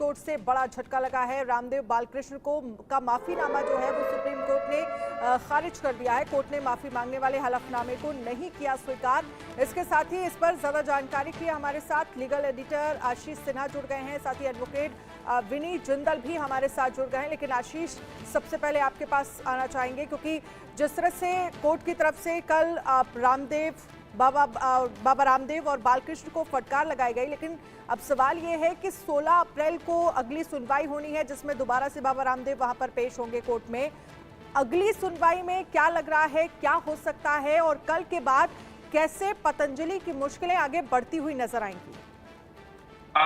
Court से बड़ा झटका लगा है। रामदेव बालकृष्ण को का माफीनामा जो है वो सुप्रीम कोर्ट ने खारिज कर दिया है। कोर्ट ने माफी मांगने वाले हलफनामे को नहीं किया स्वीकार। इसके साथ ही इस पर ज्यादा जानकारी के लिए हमारे साथ लीगल एडिटर आशीष सिन्हा जुड़ गए हैं, साथ ही एडवोकेट विनीत जिंदल भी हमारे साथ जुड़ गए हैं। लेकिन आशीष, सबसे पहले आपके पास आना चाहेंगे क्योंकि जिस तरह से कोर्ट की तरफ से कल बाबा रामदेव और बालकृष्ण को फटकार लगाई गई, लेकिन अब सवाल ये है कि 16 अप्रैल को अगली सुनवाई होनी है जिसमें दोबारा से बाबा रामदेव वहां पर पेश होंगे कोर्ट में। अगली सुनवाई में क्या लग रहा है, क्या हो सकता है और कल के बाद कैसे पतंजलि की मुश्किलें आगे बढ़ती हुई नजर आएंगी?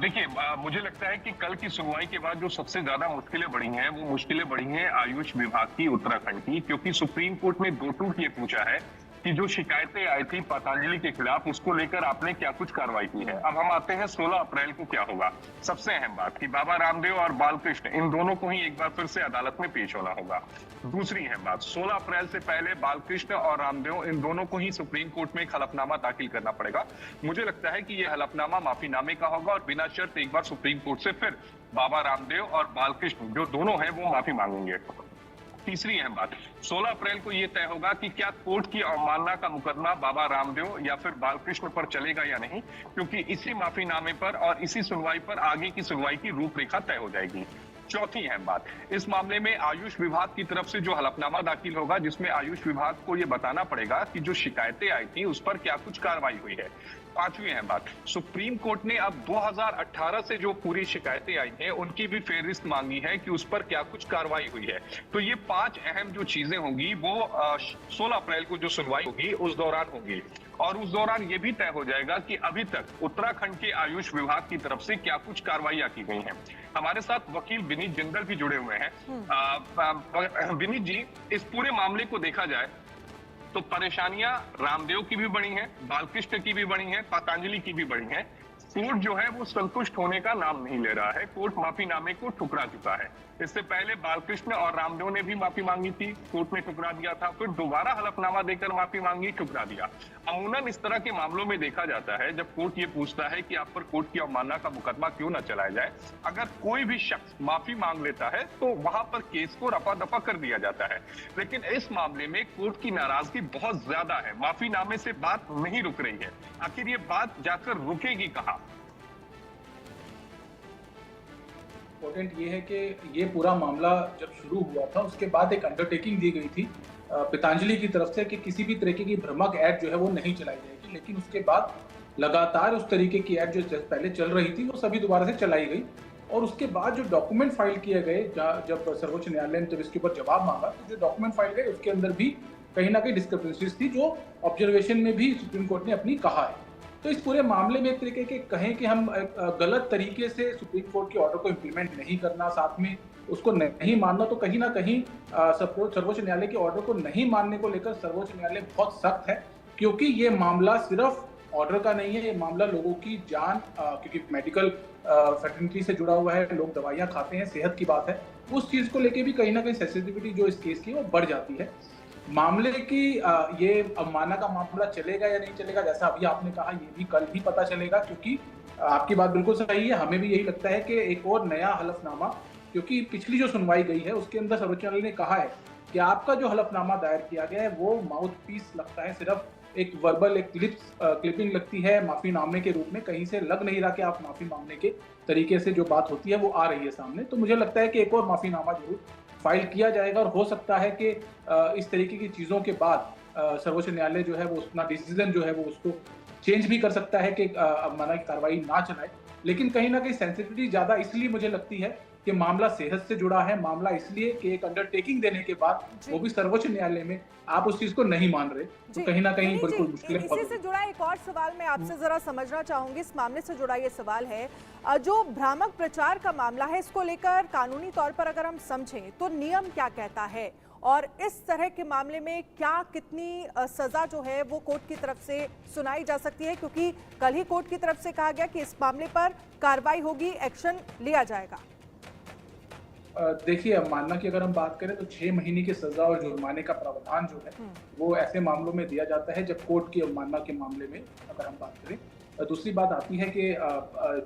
देखिए, मुझे लगता है कि कल की सुनवाई के बाद जो सबसे ज्यादा मुश्किलें बढ़ी हैं वो मुश्किलें बढ़ी हैं आयुष विभाग की, उत्तराखंड की, क्योंकि सुप्रीम कोर्ट ने दो टूक ये पूछा है कि जो शिकायतें आई थी पतंजलि के खिलाफ उसको लेकर आपने क्या कुछ कार्रवाई की है। अब हम आते हैं 16 अप्रैल को क्या होगा। सबसे अहम बात कि बाबा रामदेव और बालकृष्ण इन दोनों को ही एक बार फिर से अदालत में पेश होना होगा। दूसरी अहम बात, 16 अप्रैल से पहले बालकृष्ण और रामदेव इन दोनों को ही सुप्रीम कोर्ट में एक हलफनामा दाखिल करना पड़ेगा। मुझे लगता है कि यह हलफनामा माफीनामे का होगा और बिना शर्त एक बार सुप्रीम कोर्ट से फिर बाबा रामदेव और बालकृष्ण जो दोनों हैं वो माफी मांगेंगे। तीसरी अहम बात, 16 अप्रैल को यह तय होगा कि क्या कोर्ट की अवमानना का मुकदमा बाबा रामदेव या फिर बालकृष्ण पर चलेगा या नहीं, क्योंकि इसी माफीनामे पर और इसी सुनवाई पर आगे की सुनवाई की रूपरेखा तय हो जाएगी। चौथी अहम बात, इस मामले में आयुष विभाग की तरफ से जो हलफनामा दाखिल होगा जिसमें आयुष विभाग को यह बताना पड़ेगा कि जो शिकायतें आई थी उस पर क्या कुछ कार्रवाई हुई है। पांचवी अहम बात, सुप्रीम कोर्ट ने अब 2018 से जो पूरी शिकायतें आई हैं उनकी भी फेहरिस्त मांगी है कि उस पर क्या कुछ कार्रवाई हुई है। तो ये 5 अहम जो चीजें होंगी वो 16 अप्रैल को जो सुनवाई होगी उस दौरान होंगी और उस दौरान ये भी तय हो जाएगा कि अभी तक उत्तराखंड के आयुष विभाग की तरफ से क्या कुछ कार्रवाइयां की गई हैं। हमारे साथ वकील विनीत जिंदल भी जुड़े हुए हैं। विनीत जी, इस पूरे मामले को देखा जाए तो परेशानियां रामदेव की भी बढ़ी हैं, बालकृष्ण की भी बढ़ी हैं, पतंजलि की भी बढ़ी हैं। कोर्ट जो है वो संतुष्ट होने का नाम नहीं ले रहा है। कोर्ट माफीनामे को ठुकरा चुका है। इससे पहले बालकृष्ण और रामदेव ने भी माफी मांगी थी, कोर्ट ने ठुकरा दिया था, फिर दोबारा हलफनामा देकर माफी मांगी, ठुकरा दिया। अमूमन इस तरह के मामलों में देखा जाता है जब कोर्ट ये पूछता है कि आप पर कोर्ट की अवमानना का मुकदमा क्यों न चलाया जाए, अगर कोई भी शख्स माफी मांग लेता है तो वहां पर केस को रफा दफा कर दिया जाता है। लेकिन इस मामले में कोर्ट की नाराजगी बहुत ज्यादा है, माफीनामे से बात नहीं रुक रही है। आखिर ये बात जाकर रुकेगी कहां? इम्पोर्टेंट ये है कि ये पूरा मामला जब शुरू हुआ था उसके बाद एक अंडरटेकिंग दी गई थी पतंजलि की तरफ से कि किसी भी तरीके की भ्रामक ऐड जो है वो नहीं चलाई जाएगी, लेकिन उसके बाद लगातार उस तरीके की ऐड जो पहले चल रही थी वो सभी दोबारा से चलाई गई। और उसके बाद जो डॉक्यूमेंट फाइल किए गए, जब सर्वोच्च न्यायालय ने जब इसके ऊपर जवाब मांगा तो जो डॉक्यूमेंट फाइल गए उसके अंदर भी कहीं ना कहीं डिस्क्रिपेंसीज थी जो ऑब्जर्वेशन में भी सुप्रीम कोर्ट ने अपनी कहा है। तो इस पूरे मामले में एक तरीके के कहें कि हम गलत तरीके से सुप्रीम कोर्ट के ऑर्डर को इम्प्लीमेंट नहीं करना, साथ में उसको नहीं मानना, तो कहीं ना कहीं सर्वोच्च न्यायालय के ऑर्डर को नहीं मानने को लेकर सर्वोच्च न्यायालय बहुत सख्त है, क्योंकि ये मामला सिर्फ ऑर्डर का नहीं है, ये मामला लोगों की जान, क्योंकि मेडिकल फैटर्निटी से जुड़ा हुआ है, लोग दवाइयाँ खाते हैं, सेहत की बात है, उस चीज़ को लेके भी कहीं ना कहीं सेंसिटिविटी जो इस केस की वो बढ़ जाती है। मामले की ये अवमानना का मामला चलेगा या नहीं चलेगा, जैसा अभी आपने कहा, ये भी कल ही पता चलेगा, क्योंकि आपकी बात बिल्कुल सही है। हमें भी यही लगता है कि एक और नया हलफनामा, क्योंकि पिछली जो सुनवाई गई है उसके अंदर सर्वोच्च न्यायालय ने कहा है कि आपका जो हलफनामा दायर किया गया है वो माउथ पीस लगता है, सिर्फ एक वर्बल, एक क्लिपिंग लगती है माफीनामे के रूप में, कहीं से लग नहीं रहा कि आप माफी मांगने के तरीके से जो बात होती है वो आ रही है सामने। तो मुझे लगता है कि एक और माफीनामा जरूर फाइल किया जाएगा और हो सकता है कि इस तरीके की चीज़ों के बाद सर्वोच्च न्यायालय जो है वो अपना डिसीजन जो है वो उसको चेंज भी कर सकता है कि अवमानना की कार्रवाई ना चलाए। लेकिन कहीं ना कहीं सेंसिटिविटी ज़्यादा इसलिए मुझे लगती है कि मामला सेहत से जुड़ा है, मामला इसलिए कि एक अंडरटेकिंग देने के बाद वो भी सर्वोच्च न्यायालय में आप उस चीज को नहीं मान रहे, तो कहीं ना कहीं बिल्कुल मुश्किल है। इसी से जुड़ा एक और सवाल मैं आपसे जरा समझना चाहूंगी, इस मामले से जुड़ा ये सवाल है, जो भ्रामक प्रचार का मामला है इसको लेकर कानूनी तौर पर अगर हम समझें तो नियम क्या कहता है और इस तरह के मामले में क्या कितनी सजा जो है वो कोर्ट की तरफ से सुनाई जा सकती है, क्योंकि कल ही कोर्ट की तरफ से कहा गया कि इस मामले पर कार्रवाई होगी, एक्शन लिया जाएगा। देखिए, अवमानना की अगर हम बात करें तो 6 महीने की सजा और जुर्माने का प्रावधान जो है वो ऐसे मामलों में दिया जाता है जब कोर्ट की अवमानना के मामले में अगर हम बात करें दूसरी बात आती है कि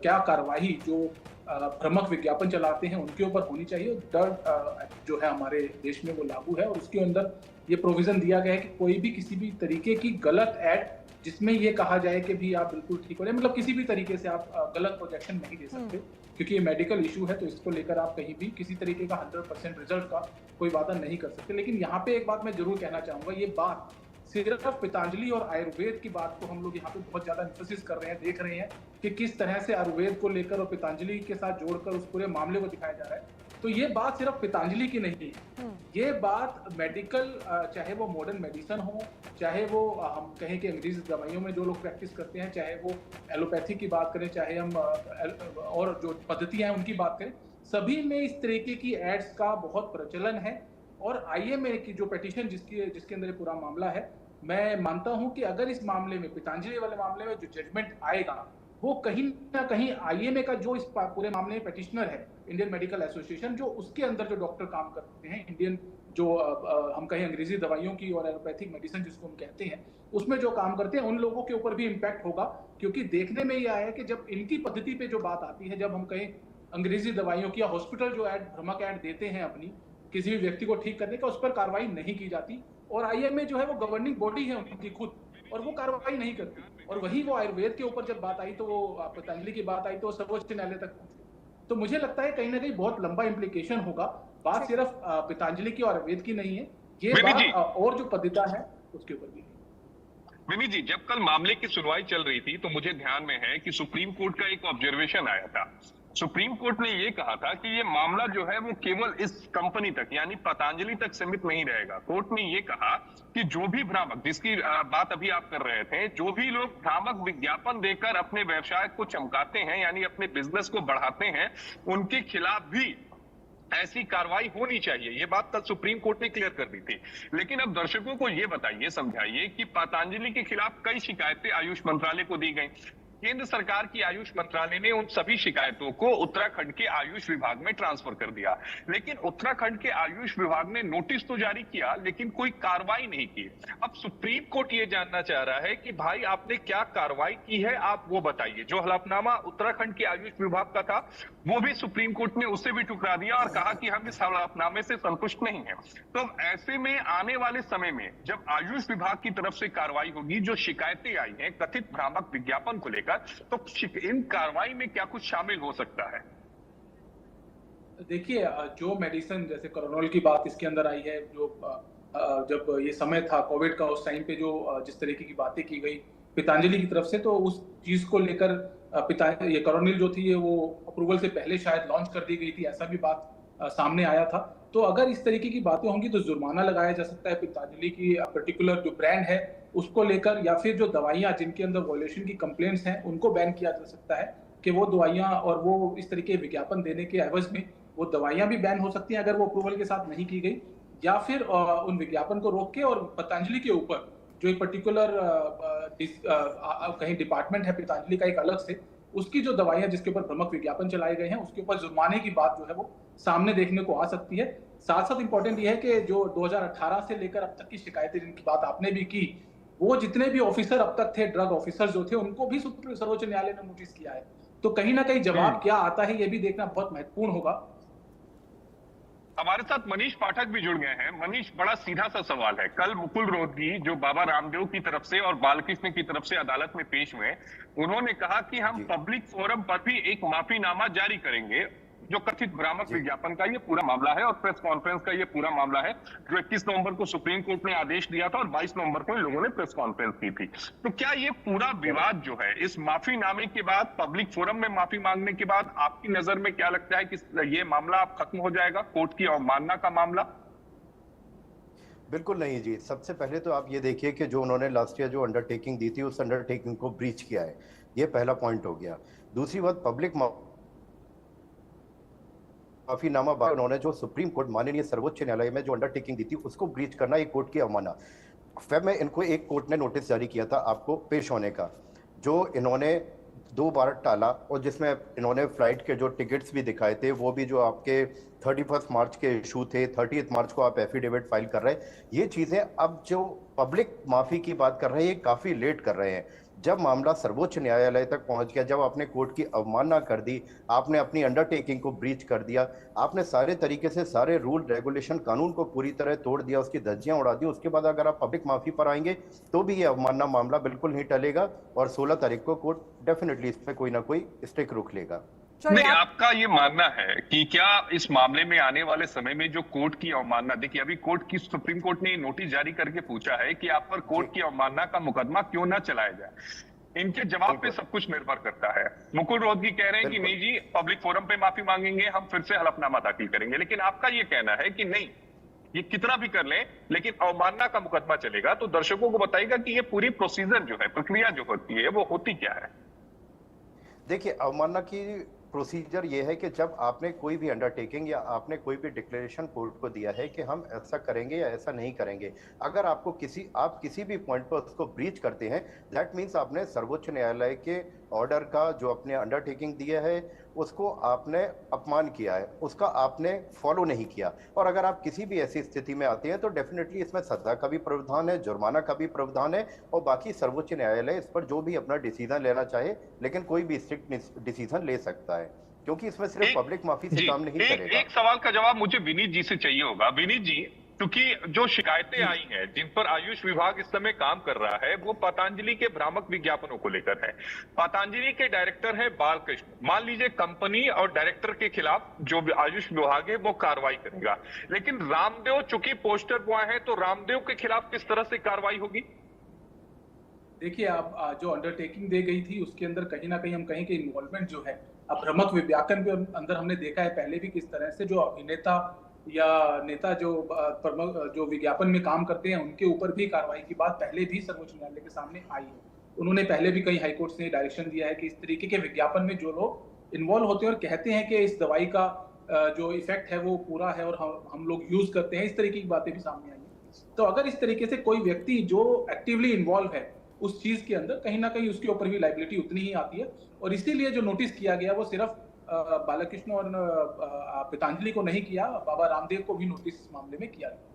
क्या कार्रवाई जो भ्रामक विज्ञापन चलाते हैं उनके ऊपर होनी चाहिए। डर जो है हमारे देश में वो लागू है और उसके अंदर ये प्रोविजन दिया गया है कि कोई भी किसी भी तरीके की गलत ऐड जिसमें ये कहा जाए कि भी आप बिल्कुल ठीक हो जाए, मतलब किसी भी तरीके से आप गलत प्रोजेक्शन नहीं दे सकते, क्योंकि ये मेडिकल इशू है, तो इसको लेकर आप कहीं भी किसी तरीके का 100% रिजल्ट का कोई वादा नहीं कर सकते। लेकिन यहाँ पे एक बात मैं जरूर कहना चाहूंगा, ये बात सिर्फ पतंजलि और आयुर्वेद की बात को हम लोग यहाँ पे बहुत ज्यादा एम्फेसिस कर रहे हैं, देख रहे हैं कि किस तरह से आयुर्वेद को लेकर और पतंजलि के साथ जोड़कर उस पूरे मामले को दिखाया जा रहा है। तो ये बात सिर्फ पतंजलि की नहीं है, ये बात मेडिकल, चाहे वो मॉडर्न मेडिसिन हो, चाहे वो हम कहें कि अंग्रेजी दवाइयों में जो लोग प्रैक्टिस करते हैं, चाहे वो एलोपैथी की बात करें, चाहे हम और जो पद्धतियां हैं उनकी बात करें, सभी में इस तरीके की एड्स का बहुत प्रचलन है। और आईएमए की जो पिटीशन जिसके अंदर ये पूरा मामला है, मैं मानता हूं कि अगर इस मामले में, पतंजलि वाले मामले में जो जजमेंट आएगा वो कहीं ना कहीं आईएमए का जो इस पूरे मामले में पिटिशनर है, इंडियन मेडिकल एसोसिएशन, जो उसके अंदर जो डॉक्टर काम करते हैं, इंडियन जो हम कहें अंग्रेजी दवाइयों की और एलोपैथिक मेडिसिन जिसको हम कहते हैं, उसमें जो काम करते हैं उन लोगों के ऊपर भी इम्पैक्ट होगा। क्योंकि देखने में ये आया है कि जब इनकी पद्धति पे जो बात आती है, जब हम कहें अंग्रेजी दवाइयों की या हॉस्पिटल जो ऐड, भ्रामक ऐड देते हैं अपनी किसी भी व्यक्ति को ठीक करने का, उस पर कार्रवाई नहीं की जाती। और आईएमए जो है वो गवर्निंग बॉडी है उनकी खुद, और वो कार्रवाई नहीं करती। और वही वो आयुर्वेद के ऊपर जब बात आई, तो वो पतंजलि की बात आई तो सर्वोच्च न्यायालय तक पहुंची। तो मुझे लगता है कहीं ना कहीं बहुत लंबा इम्प्लीकेशन होगा। बात सिर्फ पतंजलि की और आयुर्वेद की नहीं है, ये बात और जो पद्धतियां है उसके ऊपर भी। विनीत जी, जब कल मामले की सुनवाई चल रही थी तो मुझे ध्यान में है कि सुप्रीम कोर्ट का एक ऑब्जर्वेशन आया था। सुप्रीम कोर्ट ने यह कहा था कि ये मामला जो है वो केवल इस कंपनी तक यानी पतंजलि तक सीमित नहीं रहेगा। कोर्ट ने ये कहा कि जो भी भ्रामक, जिसकी बात अभी आप कर रहे थे, जो भी लोग भ्रामक विज्ञापन देकर अपने व्यवसाय को चमकाते हैं यानी अपने बिजनेस को बढ़ाते हैं, उनके खिलाफ भी ऐसी कार्रवाई होनी चाहिए। ये बात कल सुप्रीम कोर्ट ने क्लियर कर दी थी। लेकिन अब दर्शकों को ये बताइए, समझाइए कि पतंजलि के खिलाफ कई शिकायतें आयुष मंत्रालय को दी गई। केंद्र सरकार की आयुष मंत्रालय ने उन सभी शिकायतों को उत्तराखंड के आयुष विभाग में ट्रांसफर कर दिया। लेकिन उत्तराखंड के आयुष विभाग ने नोटिस तो जारी किया, लेकिन कोई कार्रवाई नहीं की। अब सुप्रीम कोर्ट ये जानना चाह रहा है कि भाई आपने क्या कार्रवाई की है, आप वो बताइए। जो हलफनामा उत्तराखंड के आयुष विभाग का था, वो भी सुप्रीम कोर्ट ने उससे भी ठुकरा दिया और कहा कि हम इस हलफनामे से संतुष्ट नहीं है। तो ऐसे में आने वाले समय में जब आयुष विभाग की तरफ से कार्रवाई होगी, जो शिकायतें आई हैं कथित भ्रामक विज्ञापन को लेकर, तो इन कार्रवाई में क्या कुछ शामिल हो सकता है? देखिए, जो मेडिसिन जैसे कोरोनॉल की बात इसके अंदर आई है, जो जब ये समय था कोविड का, उस टाइम पे जो जिस तरीके की बातें की गई पतंजलि की तरफ से, तो उस चीज को लेकर ये कोरोनिल जो थी वो अप्रूवल से पहले शायद लॉन्च कर दी गई थी, ऐसा भी बात सामने आया था। तो अगर इस तरीके की बातें होंगी तो जुर्माना लगाया जा सकता है पतंजलि की पर्टिकुलर जो ब्रांड है उसको लेकर, या फिर जो दवाइयां जिनके अंदर वॉल्यूशन की कंप्लेंट्स हैं उनको बैन किया जा सकता है कि वो दवाइयां और वो इस तरीके विज्ञापन देने के एवज में वो दवाइयां भी बैन हो सकती हैं अगर वो अप्रूवल के साथ नहीं की गई, या फिर उन विज्ञापन को रोक के और पतंजलि के ऊपर जो एक पर्टिकुलर कहीं डिपार्टमेंट है पतंजलि का एक अलग से, उसकी जो दवाइयां जिसके ऊपर भ्रामक विज्ञापन चलाए गए हैं उसके ऊपर जुर्माने की बात जो है वो सामने देखने को आ सकती है। साथ साथ इंपॉर्टेंट यह है कि जो 2018 से लेकर अब तक की शिकायतें जिनकी बात आपने भी की, वो जितने भी ऑफिसर अब तक थे, ड्रग ऑफिसर जो थे, उनको भी सर्वोच्च न्यायालय ने नोटिस किया है। तो कहीं ना कहीं जवाब क्या आता है ये भी देखना बहुत महत्वपूर्ण होगा। हमारे साथ मनीष पाठक भी जुड़ गए हैं। मनीष, बड़ा सीधा सा सवाल है। कल मुकुल रोहतगी जो बाबा रामदेव की तरफ से और बालकृष्ण की तरफ से अदालत में पेश हुए, उन्होंने कहा कि हम पब्लिक फोरम पर भी एक माफीनामा जारी करेंगे जो कथित भ्रामक विज्ञापन का ये पूरा मामला है और प्रेस कॉन्फ्रेंस का ये पूरा मामला है, जो 21 नवंबर को सुप्रीम कोर्ट ने आदेश दिया था और 22 नवंबर को इन लोगों ने प्रेस कॉन्फ्रेंस की थी। तो क्या ये पूरा विवाद जो है इस माफीनामे के बाद, पब्लिक फोरम में माफी मांगने के बाद, आपकी नजर में क्या लगता है कि ये मामला अब खत्म हो जाएगा, कोर्ट की अवमानना का मामला? बिल्कुल नहीं जी। सबसे पहले तो आप ये देखिए कि जो उन्होंने लास्ट ईयर जो अंडरटेकिंग दी थी उस अंडरटेकिंग को ब्रीच किया है, ये पहला पॉइंट हो गया। दूसरी बात, पब्लिक माफीनामा उन्होंने जो सुप्रीम कोर्ट माननीय सर्वोच्च न्यायालय में जो अंडरटेकिंग दी थी उसको ब्रीच करना एक कोर्ट की अवमानना। फेब में इनको एक कोर्ट ने नोटिस जारी किया था आपको पेश होने का, जो इन्होंने 2 बार टाला, और जिसमें इन्होंने फ्लाइट के जो टिकट्स भी दिखाए थे वो भी जो आपके 31 मार्च के इशू थे, 30 मार्च को आप एफिडेविट फाइल कर रहे हैं। ये चीज़ें अब जो पब्लिक माफ़ी की बात कर रहे हैं ये काफ़ी लेट कर रहे हैं। जब मामला सर्वोच्च न्यायालय तक पहुंच गया, जब आपने कोर्ट की अवमानना कर दी, आपने अपनी अंडरटेकिंग को ब्रीच कर दिया, आपने सारे तरीके से सारे रूल रेगुलेशन कानून को पूरी तरह तोड़ दिया, उसकी धज्जियां उड़ा दी, उसके बाद अगर आप पब्लिक माफी पर आएंगे तो भी ये अवमानना मामला बिल्कुल नहीं टलेगा और 16 तारीख को कोर्ट डेफिनेटली इस पर कोई ना कोई स्टिक रुख लेगा। नहीं, आपका ये मानना है कि क्या इस मामले में आने वाले समय में जो कोर्ट की अवमानना, देखिए अभी सुप्रीम कोर्ट ने नोटिस जारी करके पूछा है कि आप पर कोर्ट की अवमानना का मुकदमा क्यों ना चलाया जाए। इनके जवाब पे सब कुछ निर्भर करता है। मुकुल रोहतगी कह रहे हैं कि नहीं जी, पब्लिक फोरम पे माफी मांगेंगे, हम फिर से हलफनामा दाखिल करेंगे, लेकिन आपका ये कहना है कि नहीं, ये कितना भी कर लें लेकिन अवमानना का मुकदमा चलेगा। तो दर्शकों को बताइएगा कि ये पूरी प्रोसीजर जो है, प्रक्रिया जो होती है, वो होती क्या है? देखिए, अवमानना की प्रोसीजर ये है कि जब आपने कोई भी अंडरटेकिंग या आपने कोई भी डिक्लेरेशन कोर्ट को दिया है कि हम ऐसा करेंगे या ऐसा नहीं करेंगे, अगर आप किसी भी पॉइंट पर उसको ब्रीच करते हैं, दैट मीन्स आपने सर्वोच्च न्यायालय के ऑर्डर का जो आपने अंडरटेकिंग दिया है उसको आपने अपमान किया है, उसका आपने फॉलो नहीं किया। और अगर आप किसी भी ऐसी स्थिति में आते हैं तो डेफिनेटली इसमें सजा का भी प्रावधान है, जुर्माना का भी प्रावधान है और बाकी सर्वोच्च न्यायालय इस पर जो भी अपना डिसीजन लेना चाहे, लेकिन कोई भी स्ट्रिक्ट डिसीजन ले सकता है, क्योंकि इसमें सिर्फ पब्लिक माफी से काम नहीं चलेगा। एक सवाल का जवाब मुझे विनीत जी से चाहिए होगा। विनीत जी, क्योंकि जो शिकायतें आई हैं जिन पर आयुष विभाग इस समय काम कर रहा है वो पतंजलि के भ्रामक विज्ञापनों को लेकर है। पतंजलि के डायरेक्टर है बालकृष्ण, मान लीजिए कंपनी और डायरेक्टर के खिलाफ जो आयुष विभाग है वो कार्रवाई करेगा, लेकिन रामदेव चूंकि पोस्टर बॉय है तो रामदेव के खिलाफ किस तरह से कार्रवाई होगी? देखिए, आप जो अंडरटेकिंग दी गई थी उसके अंदर कहीं ना कहीं हम कहें कि इन्वॉल्वमेंट जो है, अब भ्रामक विज्ञापन के अंदर हमने देखा है पहले भी किस तरह से जो अभिनेता या नेता जो विज्ञापन में काम करते हैं उनके ऊपर भी कार्रवाई की बात पहले भी सर्वोच्च न्यायालय के सामने आई है। उन्होंने पहले भी कई हाईकोर्ट ने डायरेक्शन दिया है कि इस तरीके के विज्ञापन में जो लोग इन्वॉल्व होते हैं और कहते हैं कि इस दवाई का जो इफेक्ट है वो पूरा है और हम लोग यूज करते हैं, इस तरीके की बातें भी सामने आई है। तो अगर इस तरीके से कोई व्यक्ति जो एक्टिवली इन्वॉल्व है उस चीज के अंदर, कहीं ना कहीं उसके ऊपर भी लाइबिलिटी उतनी ही आती है। और इसीलिए जो नोटिस किया गया वो सिर्फ बालकृष्ण और पतंजलि को नहीं किया, बाबा रामदेव को भी नोटिस इस मामले में किया गया।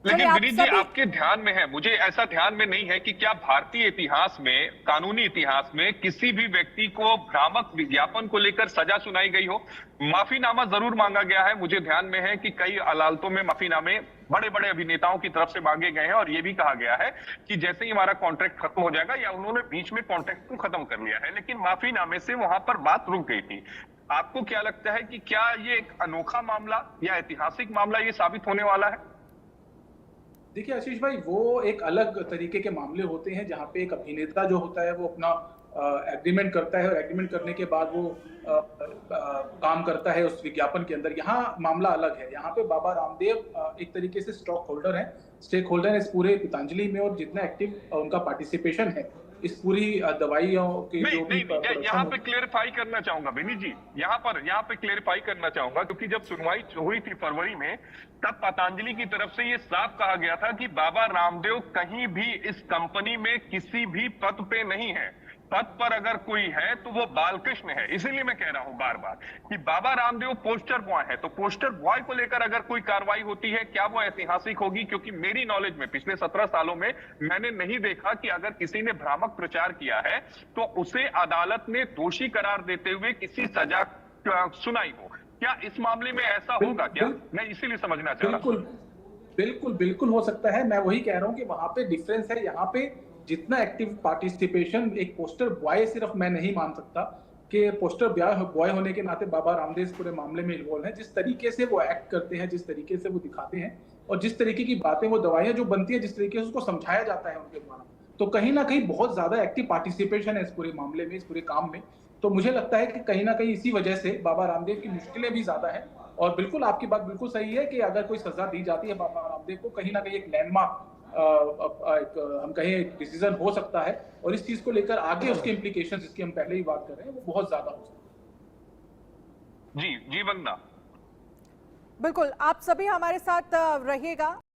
लेकिन विनीत जी, आपके ध्यान में है, मुझे ऐसा ध्यान में नहीं है कि क्या भारतीय इतिहास में, कानूनी इतिहास में किसी भी व्यक्ति को भ्रामक विज्ञापन को लेकर सजा सुनाई गई हो? माफीनामा जरूर मांगा गया है, मुझे ध्यान में है कि कई अदालतों में माफीनामे बड़े बड़े अभिनेताओं की तरफ से मांगे गए हैं और यह भी कहा गया है कि जैसे ही हमारा कॉन्ट्रैक्ट खत्म हो जाएगा, या उन्होंने बीच में कॉन्ट्रैक्ट को खत्म कर लिया है, लेकिन माफीनामे से वहां पर बात रुक गई थी। आपको क्या लगता है कि क्या ये एक अनोखा मामला या ऐतिहासिक मामला ये साबित होने वाला है? देखिए आशीष भाई, वो एक अलग तरीके के मामले होते हैं जहाँ पे एक अभिनेता जो होता है वो अपना एग्रीमेंट करता है और एग्रीमेंट करने के बाद वो काम करता है उस विज्ञापन के अंदर। यहाँ मामला अलग है, यहाँ पे बाबा रामदेव एक तरीके से स्टेक होल्डर है इस पूरे पतंजलि में, और जितना एक्टिव उनका पार्टिसिपेशन है इस पूरी दवाइयों की जो भी यहाँ पे क्लेरिफाई करना चाहूंगा विनीत जी, यहाँ पे क्लेरिफाई करना चाहूंगा, क्योंकि जब सुनवाई हुई थी फरवरी में, तब पतंजलि की तरफ से ये साफ कहा गया था कि बाबा रामदेव कहीं भी इस कंपनी में किसी भी पद पे नहीं है। पद पर अगर कोई है तो वो बालकृष्ण है। इसीलिए मैं कह रहा हूं बार बार कि बाबा रामदेव पोस्टर बॉय है, तो पोस्टर बॉय को लेकर अगर कोई कार्रवाई होती है, क्या वो ऐतिहासिक होगी? क्योंकि मेरी नॉलेज में पिछले 17 सालों में मैंने नहीं देखा कि अगर किसी ने भ्रामक प्रचार किया है तो उसे अदालत ने दोषी करार देते हुए किसी सजा सुनाई हो। क्या इस मामले में ऐसा होगा क्या? मैं इसीलिए समझना चाह रहा हूं। बिल्कुल हो सकता है। मैं वही कह रहा हूं कि वहां पे डिफरेंस है। यहाँ पे जितना एक्टिव पार्टिसिपेशन एक पोस्टर बॉय, सिर्फ मैं नहीं मान सकता कि पोस्टर बॉय होने के नाते बाबा रामदेव इस पूरे मामले में इन्वॉल्व है। जिस तरीके से वो एक्ट करते हैं, जिस तरीके से वो दिखाते हैं और जिस तरीके की बातें, वो दवाइयां जो बनती है, जिस तरीके से उसको समझाया जाता है उनके द्वारा, तो कहीं ना कहीं बहुत ज्यादा एक्टिव पार्टिसिपेशन है इस पूरे मामले में, इस पूरे काम में। तो मुझे लगता है कि कहीं ना कहीं इसी वजह से बाबा रामदेव की मुश्किलें भी ज्यादा है। और बिल्कुल आपकी बात बिल्कुल सही है कि अगर कोई सजा दी जाती है बाबा रामदेव को, कहीं ना कहीं एक लैंडमार्क हम कहें एक डिसीजन हो सकता है, और इस चीज को लेकर आगे उसके इम्प्लीकेशंस, जिसकी हम पहले ही बात कर रहे हैं, वो बहुत ज्यादा हो सकता है। जी वंदना, बिल्कुल आप सभी हमारे साथ रहिएगा।